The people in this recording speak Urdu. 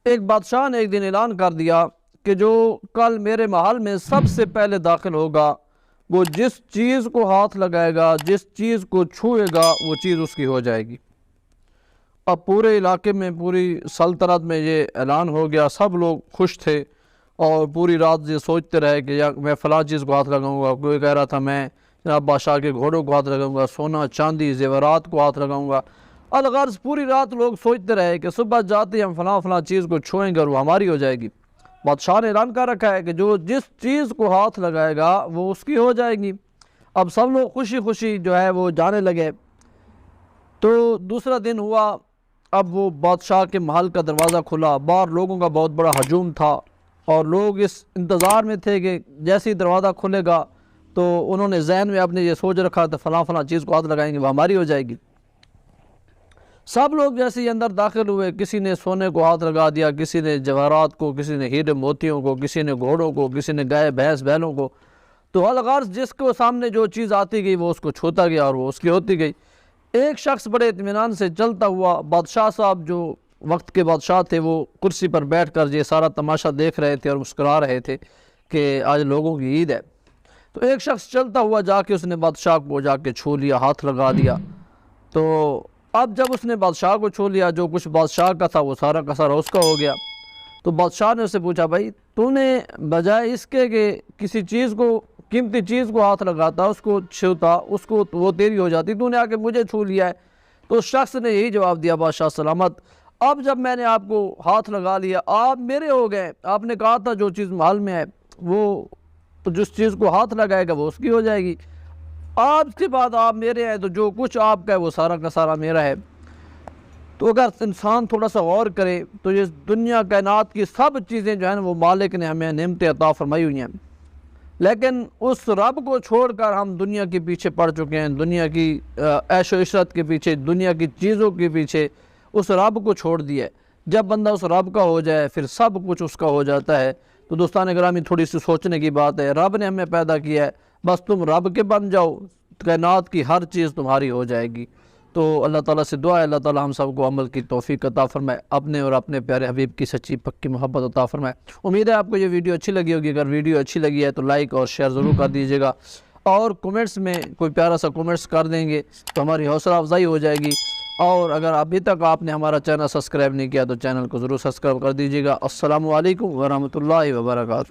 ایک بادشاہ نے ایک دن اعلان کر دیا کہ جو کل میرے محل میں سب سے پہلے داخل ہوگا وہ جس چیز کو ہاتھ لگائے گا، جس چیز کو چھوئے گا، وہ چیز اس کی ہو جائے گی۔ اب پورے علاقے میں، پوری سلطنت میں یہ اعلان ہو گیا، سب لوگ خوش تھے اور پوری رات یہ سوچتے رہے کہ یا میں فلاں چیز کو ہاتھ لگاؤں گا، کوئی کہہ رہا تھا میں جناب بادشاہ کے گھوڑوں کو ہاتھ لگاؤں گا، سونا چاندی زیورات کو ہاتھ لگاؤں گا۔ الغرض پوری رات لوگ سوچتے رہے کہ صبح جاتے ہی ہم فلاں چیز کو چھوئیں گے اور وہ ہماری ہو جائے گی۔ بادشاہ نے اعلان کر رکھا ہے کہ جو جس چیز کو ہاتھ لگائے گا وہ اس کی ہو جائے گی۔ اب سب لوگ خوشی خوشی جو ہے وہ جانے لگے۔ تو دوسرا دن ہوا، اب وہ بادشاہ کے محل کا دروازہ کھلا، باہر لوگوں کا بہت بڑا ہجوم تھا اور لوگ اس انتظار میں تھے کہ جیسے ہی دروازہ کھلے گا تو انہوں نے ذہن میں اپنے یہ سوچ رکھا تھا فلاں چیز کو ہاتھ لگائیں گے وہ ہماری ہو جائے گی۔ سب لوگ جیسے ہی اندر داخل ہوئے، کسی نے سونے کو ہاتھ لگا دیا، کسی نے جواہرات کو، کسی نے ہیرے موتیوں کو، کسی نے گھوڑوں کو، کسی نے گائے بھینس بیلوں کو۔ تو الغرض جس کو سامنے جو چیز آتی گئی وہ اس کو چھوتا گیا اور وہ اس کی ہوتی گئی۔ ایک شخص بڑے اطمینان سے چلتا ہوا، بادشاہ صاحب جو وقت کے بادشاہ تھے وہ کرسی پر بیٹھ کر یہ سارا تماشا دیکھ رہے تھے اور مسکرا رہے تھے کہ آج لوگوں کی عید ہے۔ تو ایک شخص چلتا ہوا جا کے اس نے بادشاہ کو جا کے چھو لیا، ہاتھ لگا دیا۔ تو اب جب اس نے بادشاہ کو چھو لیا، جو کچھ بادشاہ کا تھا وہ سارا کا سارا اس کا ہو گیا۔ تو بادشاہ نے اسے پوچھا، بھائی تو نے بجائے اس کے کہ کسی چیز کو، قیمتی چیز کو ہاتھ لگاتا، اس کو چھوتا، اس کو وہ تیری ہو جاتی، تو نے آ کے مجھے چھو لیا ہے۔ تو اس شخص نے یہی جواب دیا، بادشاہ سلامت، اب جب میں نے آپ کو ہاتھ لگا لیا آپ میرے ہو گئے۔ آپ نے کہا تھا جو چیز محل میں ہے وہ جس چیز کو ہاتھ لگائے گا وہ اس کی ہو جائے گی، آج کے بعد آپ میرے ہیں تو جو کچھ آپ کا ہے وہ سارا کا سارا میرا ہے۔ تو اگر انسان تھوڑا سا غور کرے تو یہ دنیا کائنات کی سب چیزیں جو ہیں وہ مالک نے ہمیں نعمتیں عطا فرمائی ہوئی ہیں، لیکن اس رب کو چھوڑ کر ہم دنیا کے پیچھے پڑ چکے ہیں، دنیا کی عیش و عشرت کے پیچھے، دنیا کی چیزوں کے پیچھے اس رب کو چھوڑ دیا ہے۔ جب بندہ اس رب کا ہو جائے پھر سب کچھ اس کا ہو جاتا ہے۔ تو دوستان گرامی تھوڑی سی سوچنے کی بات ہے، رب نے ہمیں پیدا کیا ہے، بس تم رب کے بن جاؤ، کائنات کی ہر چیز تمہاری ہو جائے گی۔ تو اللہ تعالیٰ سے دعا ہے اللہ تعالیٰ ہم سب کو عمل کی توفیق عطا فرمائے، اپنے اور اپنے پیارے حبیب کی سچی پکی محبت عطا فرمائے۔ امید ہے آپ کو یہ ویڈیو اچھی لگی ہوگی، اگر ویڈیو اچھی لگی ہے تو لائک اور شیئر ضرور کر دیجیے گا، اور کومنٹس میں کوئی پیارا سا کومنٹس کر دیں گے تو ہماری حوصلہ افزائی ہو جائے گی۔ اور اگر ابھی تک آپ نے ہمارا چینل سبسکرائب نہیں کیا تو چینل کو ضرور سبسکرائب کر دیجیے گا۔ السلام علیکم ورحمۃ اللہ وبرکاتہ۔